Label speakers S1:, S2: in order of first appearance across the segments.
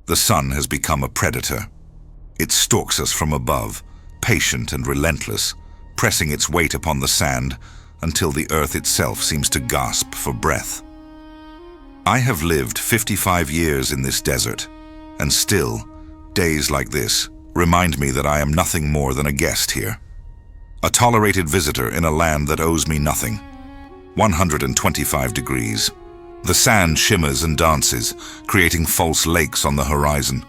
S1: The sun has become a predator. It stalks us from above, patient and relentless, pressing its weight upon the sand until the earth itself seems to gasp for breath. I have lived 55 years in this desert, and still, days like this remind me that I am nothing more than a guest here. A tolerated visitor in a land that owes me nothing. 125 degrees. The sand shimmers and dances, creating false lakes on the horizon,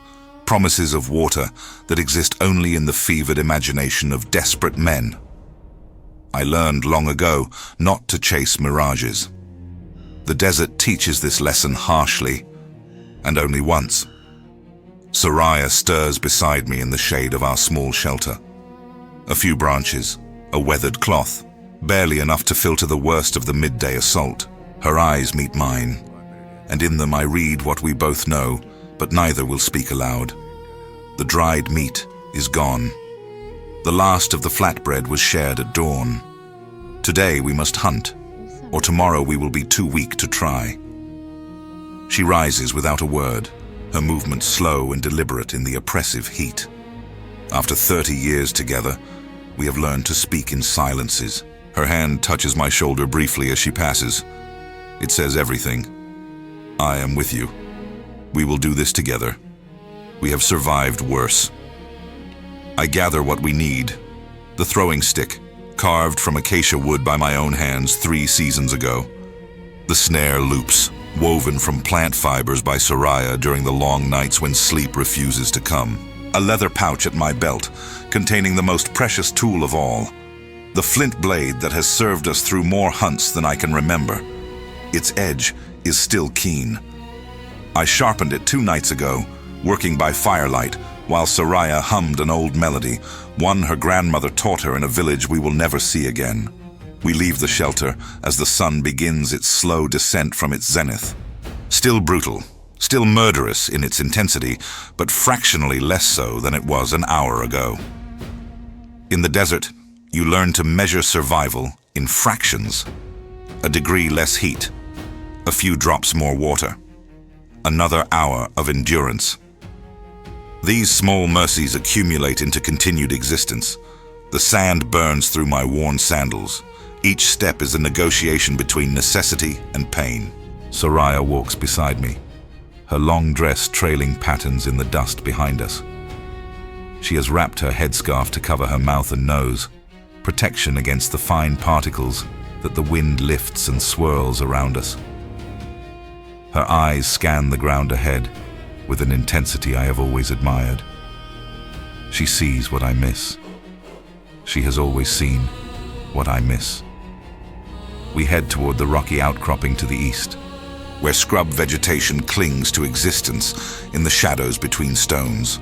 S1: promises of water that exist only in the fevered imagination of desperate men. I learned long ago not to chase mirages. The desert teaches this lesson harshly, and only once. Sahara stirs beside me in the shade of our small shelter. A few branches, a weathered cloth, barely enough to filter the worst of the midday assault. Her eyes meet mine, and in them I read what we both know, but neither will speak aloud. The dried meat is gone. The last of the flatbread was shared at dawn. Today we must hunt, or tomorrow we will be too weak to try. She rises without a word, her movements slow and deliberate in the oppressive heat. After 30 years together, we have learned to speak in silences. Her hand touches my shoulder briefly as she passes. It says everything. I am with you. We will do this together. We have survived worse. I gather what we need. The throwing stick, carved from acacia wood by my own hands 3 seasons ago. The snare loops, woven from plant fibers by Sahara during the long nights when sleep refuses to come. A leather pouch at my belt, containing the most precious tool of all. The flint blade that has served us through more hunts than I can remember. Its edge is still keen. I sharpened it 2 nights ago, working by firelight, while Sahara hummed an old melody, one her grandmother taught her in a village we will never see again. We leave the shelter as the sun begins its slow descent from its zenith. Still brutal, still murderous in its intensity, but fractionally less so than it was an hour ago. In the desert, you learn to measure survival in fractions. A degree less heat, a few drops more water, another hour of endurance. These small mercies accumulate into continued existence. The sand burns through my worn sandals. Each step is a negotiation between necessity and pain. Sahara walks beside me, her long dress trailing patterns in the dust behind us. She has wrapped her headscarf to cover her mouth and nose, protection against the fine particles that the wind lifts and swirls around us. Her eyes scan the ground ahead with an intensity I have always admired. She sees what I miss. She has always seen what I miss. We head toward the rocky outcropping to the east, where scrub vegetation clings to existence in the shadows between stones.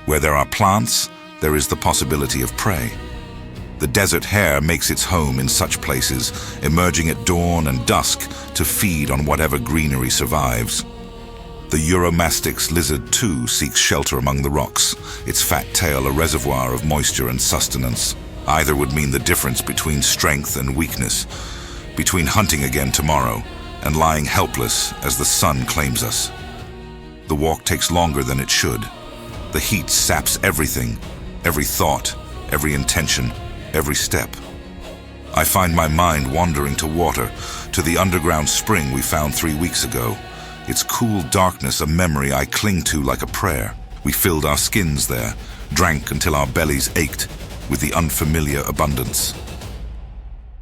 S1: Where there are plants, there is the possibility of prey. The desert hare makes its home in such places, emerging at dawn and dusk to feed on whatever greenery survives. The Euromastix lizard too seeks shelter among the rocks, its fat tail a reservoir of moisture and sustenance. Either would mean the difference between strength and weakness, between hunting again tomorrow and lying helpless as the sun claims us. The walk takes longer than it should. The heat saps everything, every thought, every intention, every step. I find my mind wandering to water, to the underground spring we found 3 weeks ago. Its cool darkness a memory I cling to like a prayer. We filled our skins there, drank until our bellies ached with the unfamiliar abundance.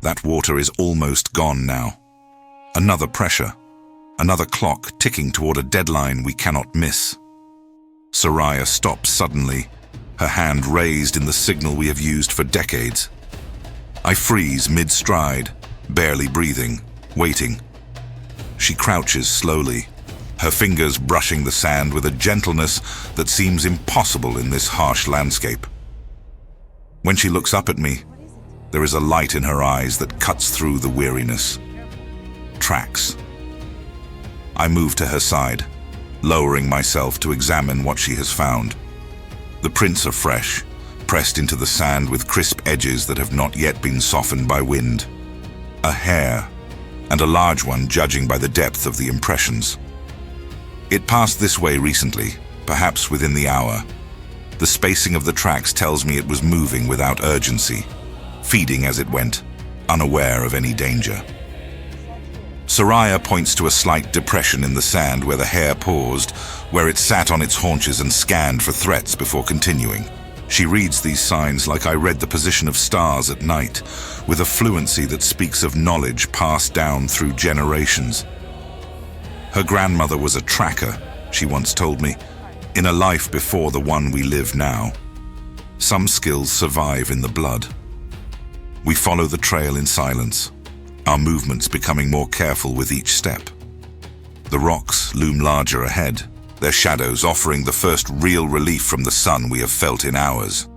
S1: That water is almost gone now. Another pressure, another clock ticking toward a deadline we cannot miss. Sahara stops suddenly, her hand raised in the signal we have used for decades. I freeze mid-stride, barely breathing, waiting. She crouches slowly, her fingers brushing the sand with a gentleness that seems impossible in this harsh landscape. When she looks up at me, there is a light in her eyes that cuts through the weariness. Tracks. I move to her side, lowering myself to examine what she has found. The prints are fresh, pressed into the sand with crisp edges that have not yet been softened by wind. A hair, and a large one judging by the depth of the impressions. It passed this way recently, perhaps within the hour. The spacing of the tracks tells me it was moving without urgency, feeding as it went, unaware of any danger. Soraya points to a slight depression in the sand where the hare paused, where it sat on its haunches and scanned for threats before continuing. She reads these signs like I read the position of stars at night, with a fluency that speaks of knowledge passed down through generations. Her grandmother was a tracker, she once told me, in a life before the one we live now. Some skills survive in the blood. We follow the trail in silence, our movements becoming more careful with each step. The rocks loom larger ahead, their shadows offering the first real relief from the sun we have felt in hours.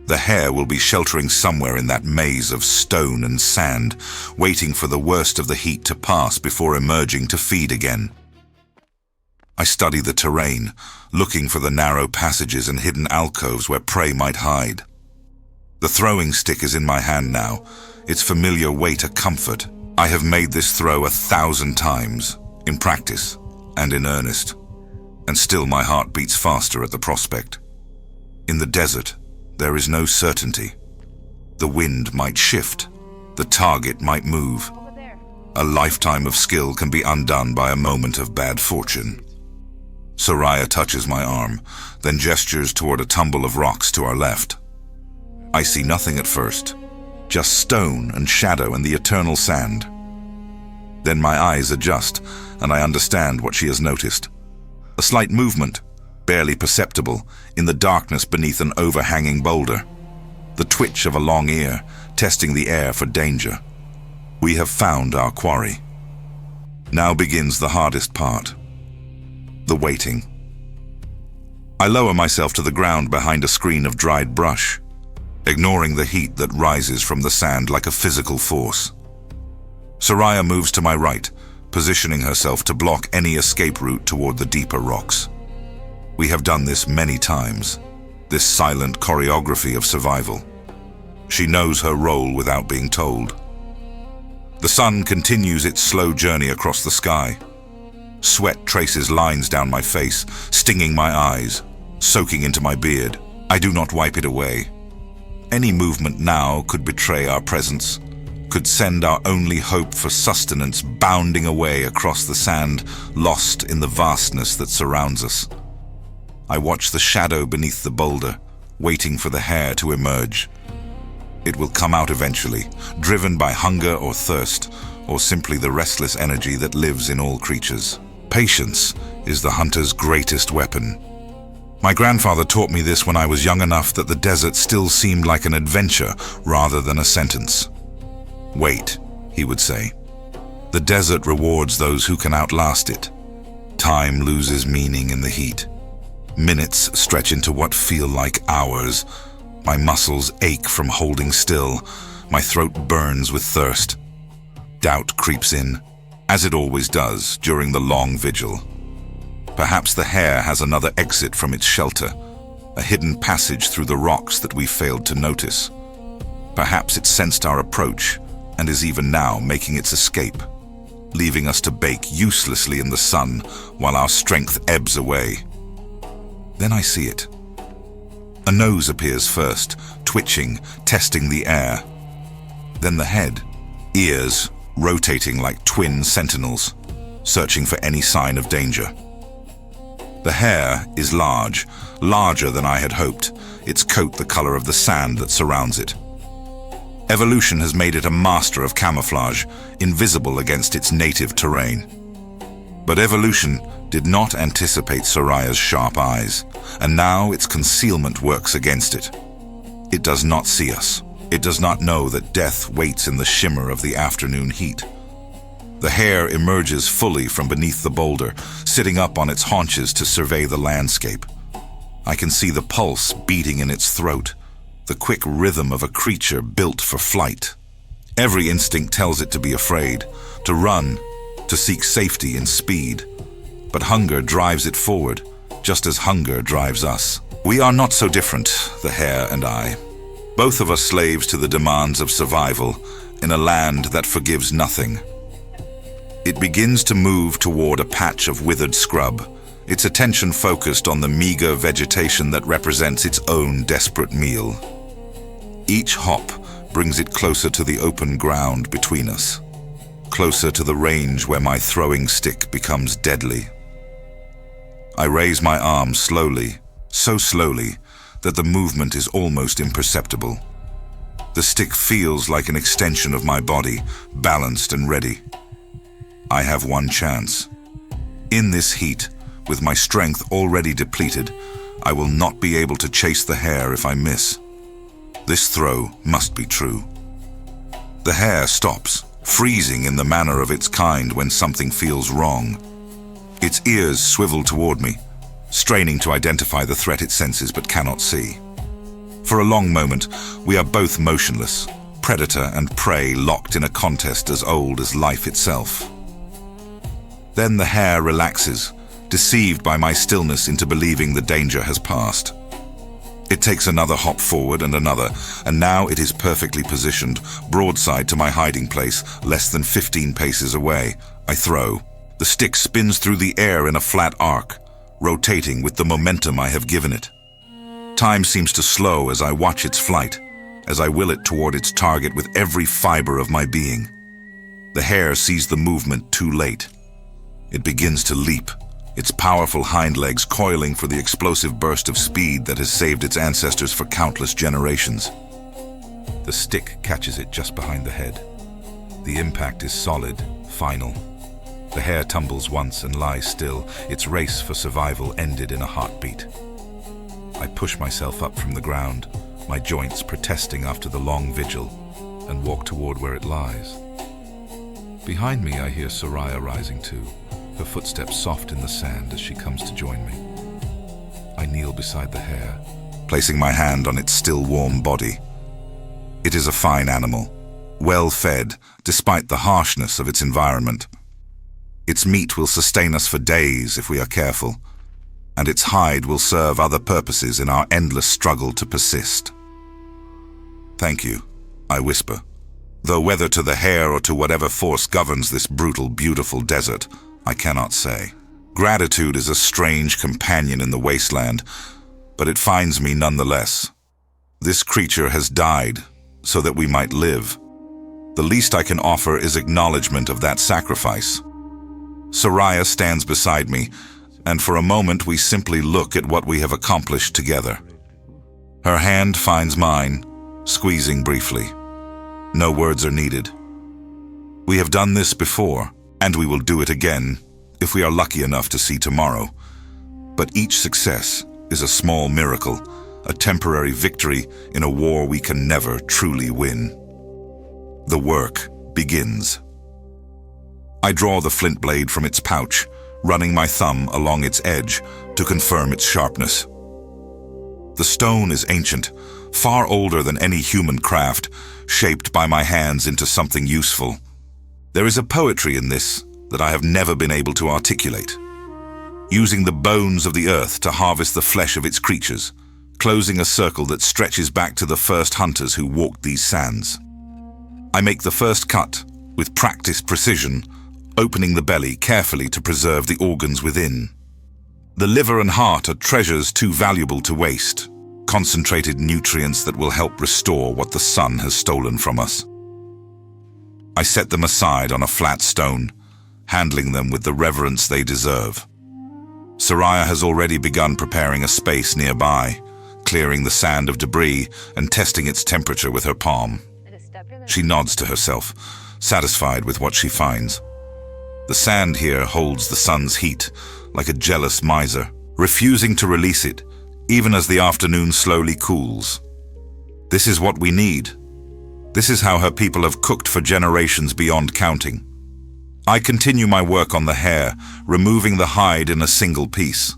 S1: The hare will be sheltering somewhere in that maze of stone and sand, waiting for the worst of the heat to pass before emerging to feed again. I study the terrain, looking for the narrow passages and hidden alcoves where prey might hide. The throwing stick is in my hand now, its familiar weight a comfort. I have made this throw 1,000 times, in practice and in earnest, and still my heart beats faster at the prospect. In the desert, there is no certainty. The wind might shift, the target might move. A lifetime of skill can be undone by a moment of bad fortune. Soraya touches my arm, then gestures toward a tumble of rocks to our left. I see nothing at first, just stone and shadow and the eternal sand. Then my eyes adjust, and I understand what she has noticed. A slight movement, barely perceptible, in the darkness beneath an overhanging boulder. The twitch of a long ear, testing the air for danger. We have found our quarry. Now begins the hardest part. The waiting. I lower myself to the ground behind a screen of dried brush, ignoring the heat that rises from the sand like a physical force. Soraya moves to my right, positioning herself to block any escape route toward the deeper rocks. We have done this many times, this silent choreography of survival. She knows her role without being told. The sun continues its slow journey across the sky. Sweat traces lines down my face, stinging my eyes, soaking into my beard. I do not wipe it away. Any movement now could betray our presence, could send our only hope for sustenance bounding away across the sand, lost in the vastness that surrounds us. I watch the shadow beneath the boulder, waiting for the hare to emerge. It will come out eventually, driven by hunger or thirst, or simply the restless energy that lives in all creatures. Patience is the hunter's greatest weapon. My grandfather taught me this when I was young enough that the desert still seemed like an adventure rather than a sentence. Wait, he would say. The desert rewards those who can outlast it. Time loses meaning in the heat. Minutes stretch into what feel like hours. My muscles ache from holding still. My throat burns with thirst. Doubt creeps in, as it always does during the long vigil. Perhaps the hare has another exit from its shelter, a hidden passage through the rocks that we failed to notice. Perhaps it sensed our approach and is even now making its escape, leaving us to bake uselessly in the sun while our strength ebbs away. Then I see it. A nose appears first, twitching, testing the air. Then the head, ears rotating like twin sentinels, searching for any sign of danger. The hare is large, larger than I had hoped, its coat the color of the sand that surrounds it. Evolution has made it a master of camouflage, invisible against its native terrain. But evolution did not anticipate Soraya's sharp eyes, and now its concealment works against it. It does not see us. It does not know that death waits in the shimmer of the afternoon heat. The hare emerges fully from beneath the boulder, sitting up on its haunches to survey the landscape. I can see the pulse beating in its throat, the quick rhythm of a creature built for flight. Every instinct tells it to be afraid, to run, to seek safety in speed. But hunger drives it forward, just as hunger drives us. We are not so different, the hare and I. Both of us slaves to the demands of survival in a land that forgives nothing. It begins to move toward a patch of withered scrub, its attention focused on the meager vegetation that represents its own desperate meal. Each hop brings it closer to the open ground between us, closer to the range where my throwing stick becomes deadly. I raise my arm slowly, so slowly that the movement is almost imperceptible. The stick feels like an extension of my body, balanced and ready. I have one chance. In this heat, with my strength already depleted, I will not be able to chase the hare if I miss. This throw must be true. The hare stops, freezing in the manner of its kind when something feels wrong. Its ears swivel toward me, straining to identify the threat it senses but cannot see. For a long moment, we are both motionless, predator and prey locked in a contest as old as life itself. Then the hare relaxes, deceived by my stillness into believing the danger has passed. It takes another hop forward and another, and now it is perfectly positioned, broadside to my hiding place, less than 15 paces away. I throw. The stick spins through the air in a flat arc, rotating with the momentum I have given it. Time seems to slow as I watch its flight, as I will it toward its target with every fiber of my being. The hare sees the movement too late. It begins to leap, its powerful hind legs coiling for the explosive burst of speed that has saved its ancestors for countless generations. The stick catches it just behind the head. The impact is solid, final. The hare tumbles once and lies still, its race for survival ended in a heartbeat. I push myself up from the ground, my joints protesting after the long vigil, and walk toward where it lies. Behind me I hear Soraya rising too, her footsteps soft in the sand as she comes to join me. I kneel beside the hare, placing my hand on its still warm body. It is a fine animal, well fed despite the harshness of its environment. Its meat will sustain us for days if we are careful, and its hide will serve other purposes in our endless struggle to persist. Thank you, I whisper, though whether to the hare or to whatever force governs this brutal, beautiful desert, I cannot say. Gratitude is a strange companion in the wasteland, but it finds me nonetheless. This creature has died so that we might live. The least I can offer is acknowledgement of that sacrifice. Soraya stands beside me, and for a moment we simply look at what we have accomplished together. Her hand finds mine, squeezing briefly. No words are needed. We have done this before, and we will do it again, if we are lucky enough to see tomorrow. But each success is a small miracle, a temporary victory in a war we can never truly win. The work begins. I draw the flint blade from its pouch, running my thumb along its edge to confirm its sharpness. The stone is ancient, far older than any human craft, shaped by my hands into something useful. There is a poetry in this that I have never been able to articulate. Using the bones of the earth to harvest the flesh of its creatures, closing a circle that stretches back to the first hunters who walked these sands. I make the first cut with practiced precision, opening the belly carefully to preserve the organs within. The liver and heart are treasures too valuable to waste, concentrated nutrients that will help restore what the sun has stolen from us. I set them aside on a flat stone, handling them with the reverence they deserve. Soraya has already begun preparing a space nearby, clearing the sand of debris and testing its temperature with her palm. She nods to herself, satisfied with what she finds. The sand here holds the sun's heat, like a jealous miser, refusing to release it, even as the afternoon slowly cools. This is what we need. This is how her people have cooked for generations beyond counting. I continue my work on the hare, removing the hide in a single piece.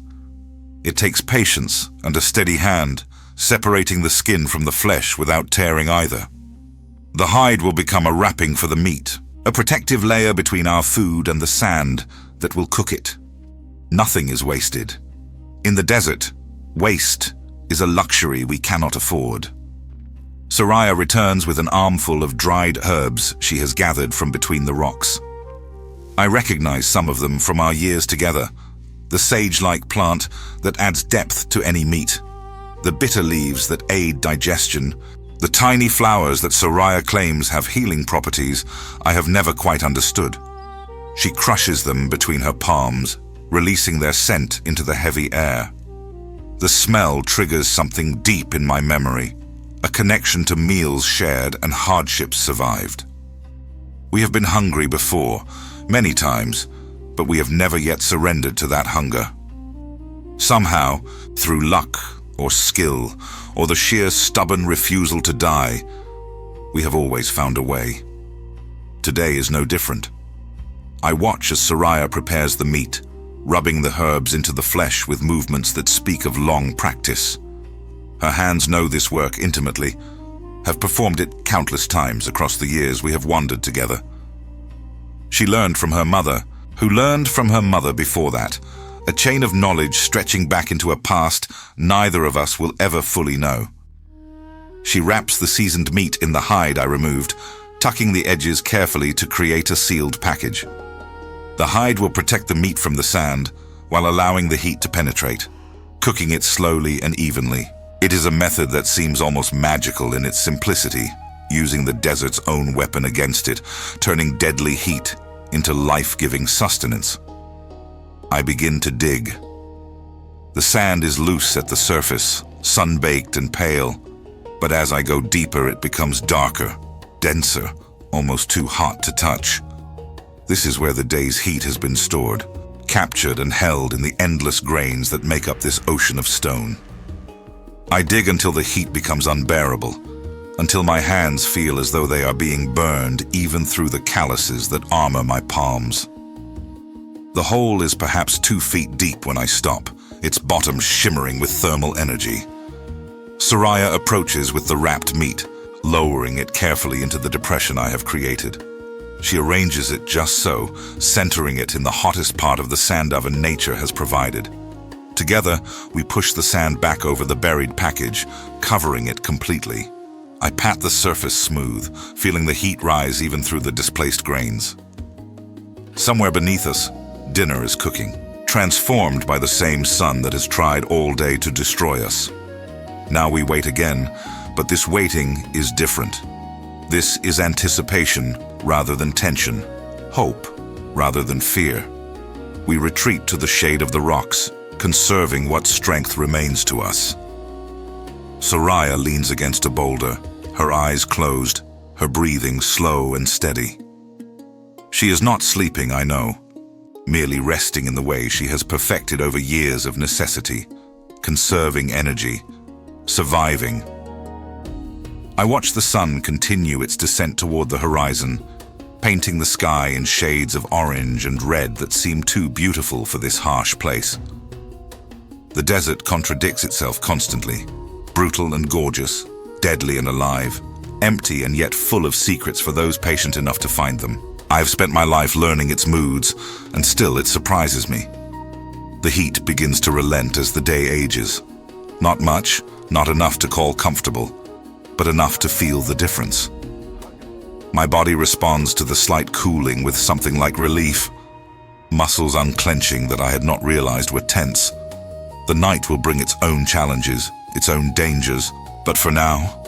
S1: It takes patience and a steady hand, separating the skin from the flesh without tearing either. The hide will become a wrapping for the meat, a protective layer between our food and the sand that will cook it. Nothing is wasted. In the desert, waste is a luxury we cannot afford. Soraya returns with an armful of dried herbs she has gathered from between the rocks. I recognize some of them from our years together, the sage-like plant that adds depth to any meat, the bitter leaves that aid digestion, the tiny flowers that Soraya claims have healing properties I have never quite understood. She crushes them between her palms, releasing their scent into the heavy air. The smell triggers something deep in my memory, a connection to meals shared and hardships survived. We have been hungry before, many times, but we have never yet surrendered to that hunger. Somehow, through luck or skill, or the sheer stubborn refusal to die, we have always found a way. Today is no different. I watch as Soraya prepares the meat, rubbing the herbs into the flesh with movements that speak of long practice. Her hands know this work intimately, have performed it countless times across the years we have wandered together. She learned from her mother, who learned from her mother before that, a chain of knowledge stretching back into a past neither of us will ever fully know. She wraps the seasoned meat in the hide I removed, tucking the edges carefully to create a sealed package. The hide will protect the meat from the sand, while allowing the heat to penetrate, cooking it slowly and evenly. It is a method that seems almost magical in its simplicity, using the desert's own weapon against it, turning deadly heat into life-giving sustenance. I begin to dig. The sand is loose at the surface, sun-baked and pale, but as I go deeper it becomes darker, denser, almost too hot to touch. This is where the day's heat has been stored, captured and held in the endless grains that make up this ocean of stone. I dig until the heat becomes unbearable, until my hands feel as though they are being burned even through the calluses that armor my palms. The hole is perhaps 2 feet deep when I stop, its bottom shimmering with thermal energy. Soraya approaches with the wrapped meat, lowering it carefully into the depression I have created. She arranges it just so, centering it in the hottest part of the sand oven nature has provided. Together, we push the sand back over the buried package, covering it completely. I pat the surface smooth, feeling the heat rise even through the displaced grains. Somewhere beneath us, dinner is cooking, transformed by the same sun that has tried all day to destroy us. Now we wait again, but this waiting is different. This is anticipation rather than tension, hope rather than fear. We retreat to the shade of the rocks, conserving what strength remains to us. Soraya leans against a boulder, her eyes closed, her breathing slow and steady. She is not sleeping, I know, merely resting in the way she has perfected over years of necessity, conserving energy, surviving. I watch the sun continue its descent toward the horizon, painting the sky in shades of orange and red that seem too beautiful for this harsh place. The desert contradicts itself constantly, brutal and gorgeous, deadly and alive, empty and yet full of secrets for those patient enough to find them. I have spent my life learning its moods, and still it surprises me. The heat begins to relent as the day ages. Not much, not enough to call comfortable, but enough to feel the difference. My body responds to the slight cooling with something like relief, muscles unclenching that I had not realized were tense. The night will bring its own challenges, its own dangers, but for now,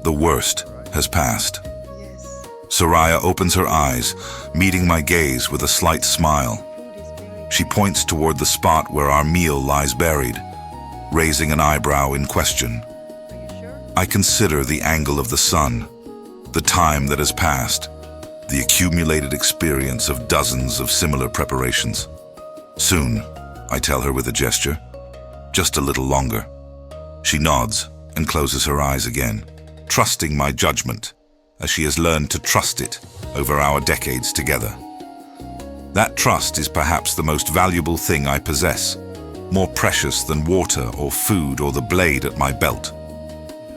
S1: the worst has passed. Soraya opens her eyes, meeting my gaze with a slight smile. She points toward the spot where our meal lies buried, raising an eyebrow in question. I consider the angle of the sun, the time that has passed, the accumulated experience of dozens of similar preparations. Soon, I tell her with a gesture, just a little longer. She nods and closes her eyes again, trusting my judgment, as she has learned to trust it over our decades together. That trust is perhaps the most valuable thing I possess, more precious than water or food or the blade at my belt.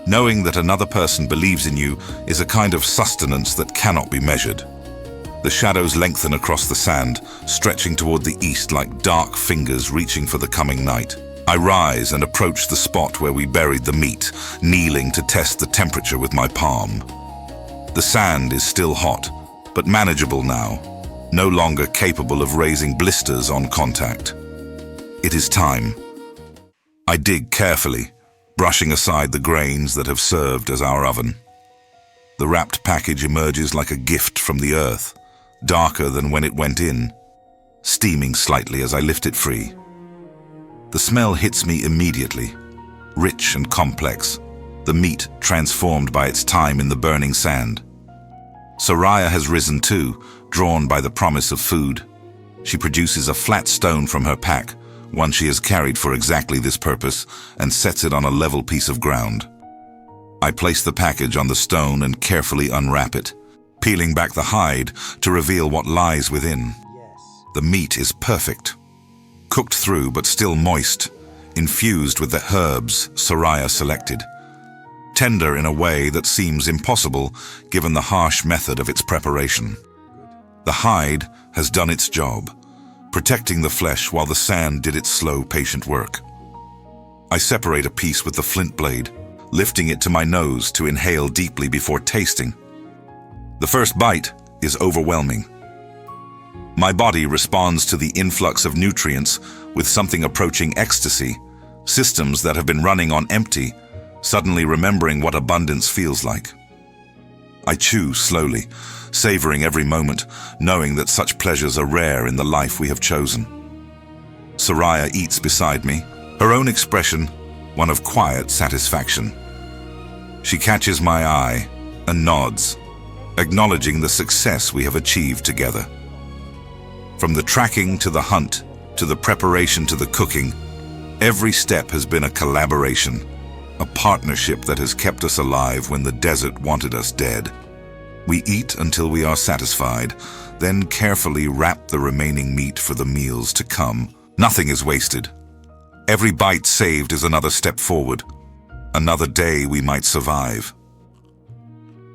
S1: Knowing that another person believes in you is a kind of sustenance that cannot be measured. The shadows lengthen across the sand, stretching toward the east like dark fingers reaching for the coming night. I rise and approach the spot where we buried the meat, kneeling to test the temperature with my palm. The sand is still hot, but manageable now, no longer capable of raising blisters on contact. It is time. I dig carefully, brushing aside the grains that have served as our oven. The wrapped package emerges like a gift from the earth, darker than when it went in, steaming slightly as I lift it free. The smell hits me immediately, rich and complex, the meat transformed by its time in the burning sand. Soraya has risen too, drawn by the promise of food. She produces a flat stone from her pack, one she has carried for exactly this purpose, and sets it on a level piece of ground. I place the package on the stone and carefully unwrap it, peeling back the hide to reveal what lies within. The meat is perfect, cooked through but still moist, infused with the herbs Soraya selected. Tender in a way that seems impossible given the harsh method of its preparation. The hide has done its job, protecting the flesh while the sand did its slow, patient work. I separate a piece with the flint blade, lifting it to my nose to inhale deeply before tasting. The first bite is overwhelming. My body responds to the influx of nutrients with something approaching ecstasy, systems that have been running on empty, suddenly remembering what abundance feels like. I chew slowly, savoring every moment, knowing that such pleasures are rare in the life we have chosen. Soraya eats beside me, her own expression one of quiet satisfaction. She catches my eye and nods, acknowledging the success we have achieved together. From the tracking to the hunt, to the preparation to the cooking, every step has been a collaboration, a partnership that has kept us alive when the desert wanted us dead. We eat until we are satisfied, then carefully wrap the remaining meat for the meals to come. Nothing is wasted. Every bite saved is another step forward, another day we might survive.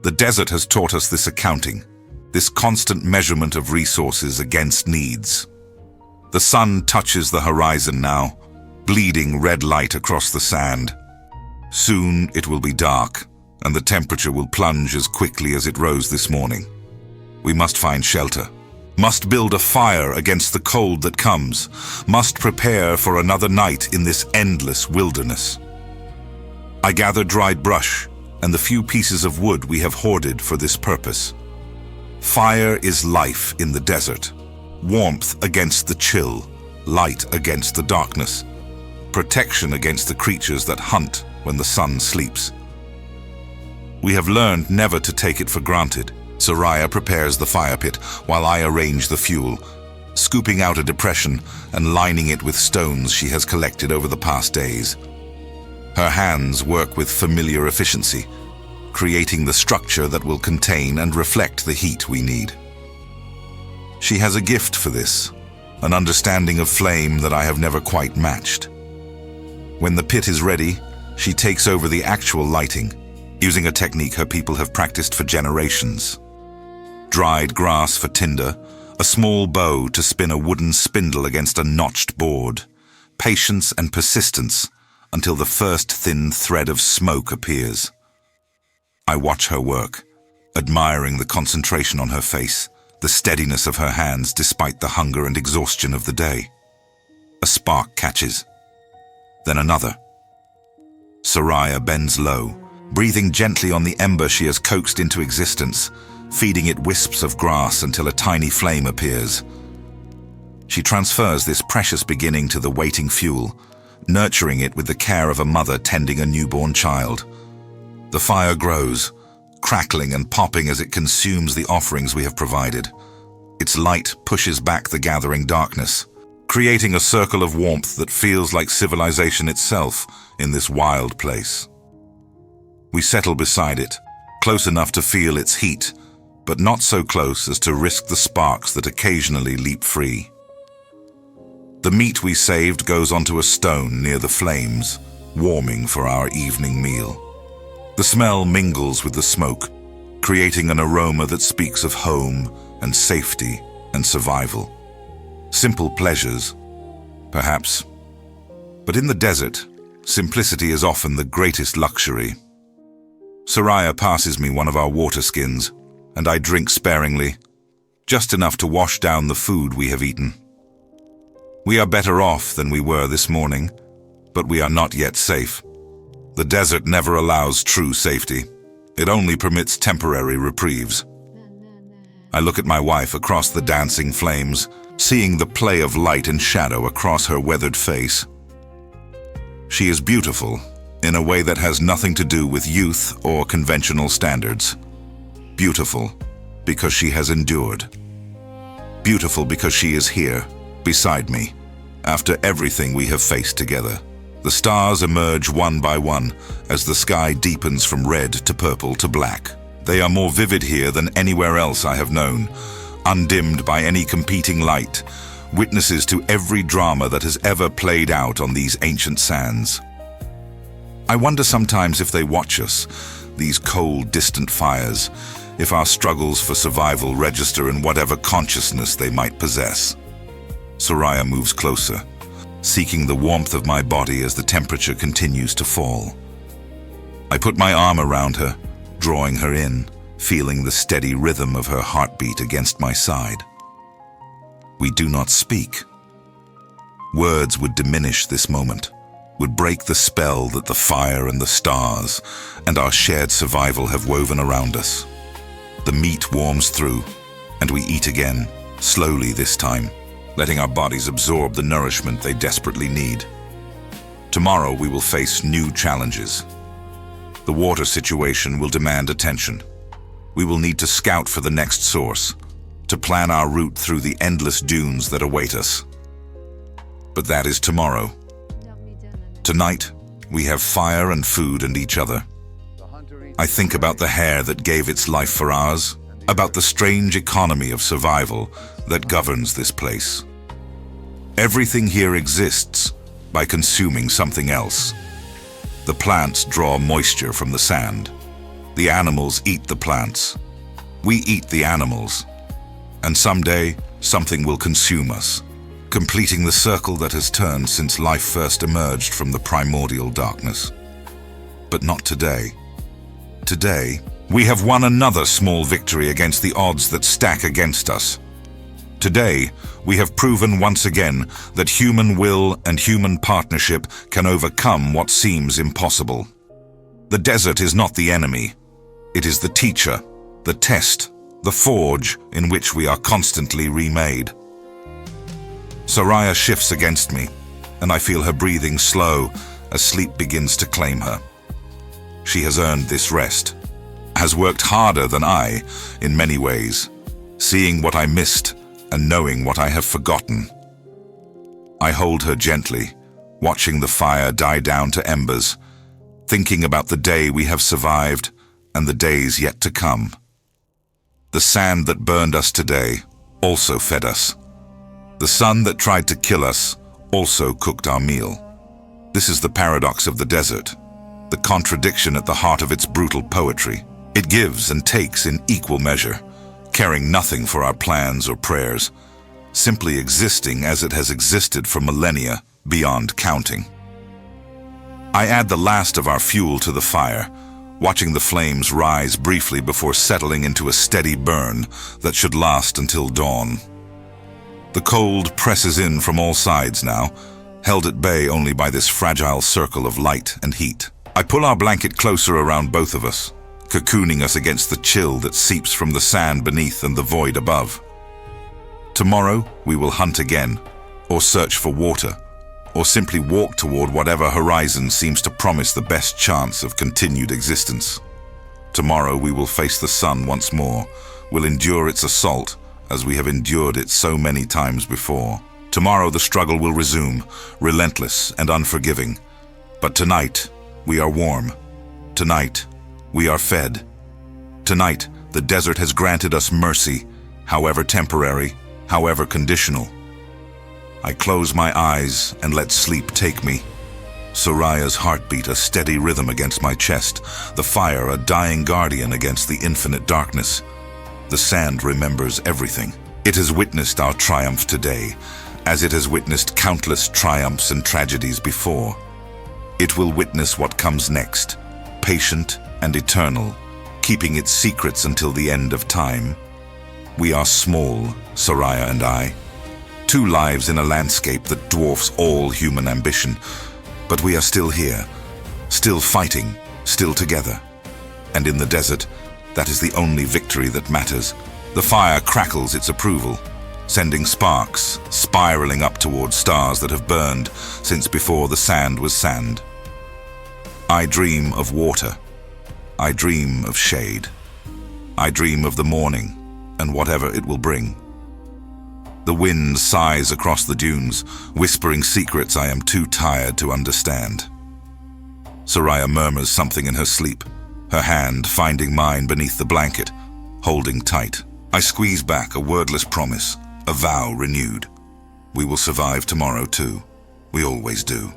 S1: The desert has taught us this accounting, this constant measurement of resources against needs. The sun touches the horizon now, bleeding red light across the sand. Soon it will be dark, and the temperature will plunge as quickly as it rose this morning. We must find shelter, must build a fire against the cold that comes, must prepare for another night in this endless wilderness. I gather dried brush and the few pieces of wood we have hoarded for this purpose. Fire is life in the desert, warmth against the chill, light against the darkness, protection against the creatures that hunt when the sun sleeps. We have learned never to take it for granted. Soraya prepares the fire pit while I arrange the fuel, scooping out a depression and lining it with stones she has collected over the past days. Her hands work with familiar efficiency, creating the structure that will contain and reflect the heat we need. She has a gift for this, an understanding of flame that I have never quite matched. When the pit is ready, she takes over the actual lighting, using a technique her people have practiced for generations. Dried grass for tinder, a small bow to spin a wooden spindle against a notched board, patience and persistence until the first thin thread of smoke appears. I watch her work, admiring the concentration on her face, the steadiness of her hands despite the hunger and exhaustion of the day. A spark catches, then another. Soraya bends low, breathing gently on the ember she has coaxed into existence, feeding it wisps of grass until a tiny flame appears. She transfers this precious beginning to the waiting fuel, nurturing it with the care of a mother tending a newborn child. The fire grows, crackling and popping as it consumes the offerings we have provided. Its light pushes back the gathering darkness, creating a circle of warmth that feels like civilization itself in this wild place. We settle beside it, close enough to feel its heat, but not so close as to risk the sparks that occasionally leap free. The meat we saved goes onto a stone near the flames, warming for our evening meal. The smell mingles with the smoke, creating an aroma that speaks of home and safety and survival. Simple pleasures, perhaps. But in the desert, simplicity is often the greatest luxury. Soraya passes me one of our water skins, and I drink sparingly, just enough to wash down the food we have eaten. We are better off than we were this morning, but we are not yet safe. The desert never allows true safety. It only permits temporary reprieves. I look at my wife across the dancing flames, seeing the play of light and shadow across her weathered face. She is beautiful in a way that has nothing to do with youth or conventional standards. Beautiful because she has endured. Beautiful because she is here, beside me, after everything we have faced together. The stars emerge one by one as the sky deepens from red to purple to black. They are more vivid here than anywhere else I have known, undimmed by any competing light, witnesses to every drama that has ever played out on these ancient sands. I wonder sometimes if they watch us, these cold, distant fires, if our struggles for survival register in whatever consciousness they might possess. Soraya moves closer, seeking the warmth of my body as the temperature continues to fall. I put my arm around her, drawing her in, feeling the steady rhythm of her heartbeat against my side. We do not speak. Words would diminish this moment, would break the spell that the fire and the stars and our shared survival have woven around us. The meat warms through, and we eat again, slowly this time, letting our bodies absorb the nourishment they desperately need. Tomorrow we will face new challenges. The water situation will demand attention. We will need to scout for the next source, to plan our route through the endless dunes that await us. But that is tomorrow. Tonight, we have fire and food and each other. I think about the hair that gave its life for ours, about the strange economy of survival that governs this place. Everything here exists by consuming something else. The plants draw moisture from the sand. The animals eat the plants. We eat the animals. And someday, something will consume us, completing the circle that has turned since life first emerged from the primordial darkness. But not today. Today, we have won another small victory against the odds that stack against us. Today, we have proven once again that human will and human partnership can overcome what seems impossible. The desert is not the enemy. It is the teacher, the test, the forge in which we are constantly remade. Soraya shifts against me, and I feel her breathing slow as sleep begins to claim her. She has earned this rest, has worked harder than I in many ways, seeing what I missed and knowing what I have forgotten. I hold her gently, watching the fire die down to embers, thinking about the day we have survived and the days yet to come. The sand that burned us today also fed us. The sun that tried to kill us also cooked our meal. This is the paradox of the desert, the contradiction at the heart of its brutal poetry. It gives and takes in equal measure, caring nothing for our plans or prayers, simply existing as it has existed for millennia beyond counting. I add the last of our fuel to the fire, watching the flames rise briefly before settling into a steady burn that should last until dawn. The cold presses in from all sides now, held at bay only by this fragile circle of light and heat. I pull our blanket closer around both of us, cocooning us against the chill that seeps from the sand beneath and the void above. Tomorrow, we will hunt again, or search for water, or simply walk toward whatever horizon seems to promise the best chance of continued existence. Tomorrow, we will face the sun once more, will endure its assault as we have endured it so many times before. Tomorrow, the struggle will resume, relentless and unforgiving. But tonight, we are warm. Tonight, we are fed. Tonight, the desert has granted us mercy, however temporary, however conditional. I close my eyes and let sleep take me. Soraya's heartbeat a steady rhythm against my chest, the fire a dying guardian against the infinite darkness. The sand remembers everything. It has witnessed our triumph today, as it has witnessed countless triumphs and tragedies before. It will witness what comes next, patient and eternal, keeping its secrets until the end of time. We are small, Soraya and I, 2 lives in a landscape that dwarfs all human ambition. But we are still here, still fighting, still together. And in the desert, that is the only victory that matters. The fire crackles its approval, sending sparks spiraling up towards stars that have burned since before the sand was sand. I dream of water. I dream of shade. I dream of the morning and whatever it will bring. The wind sighs across the dunes, whispering secrets I am too tired to understand. Soraya murmurs something in her sleep, her hand finding mine beneath the blanket, holding tight. I squeeze back a wordless promise, a vow renewed. We will survive tomorrow too. We always do.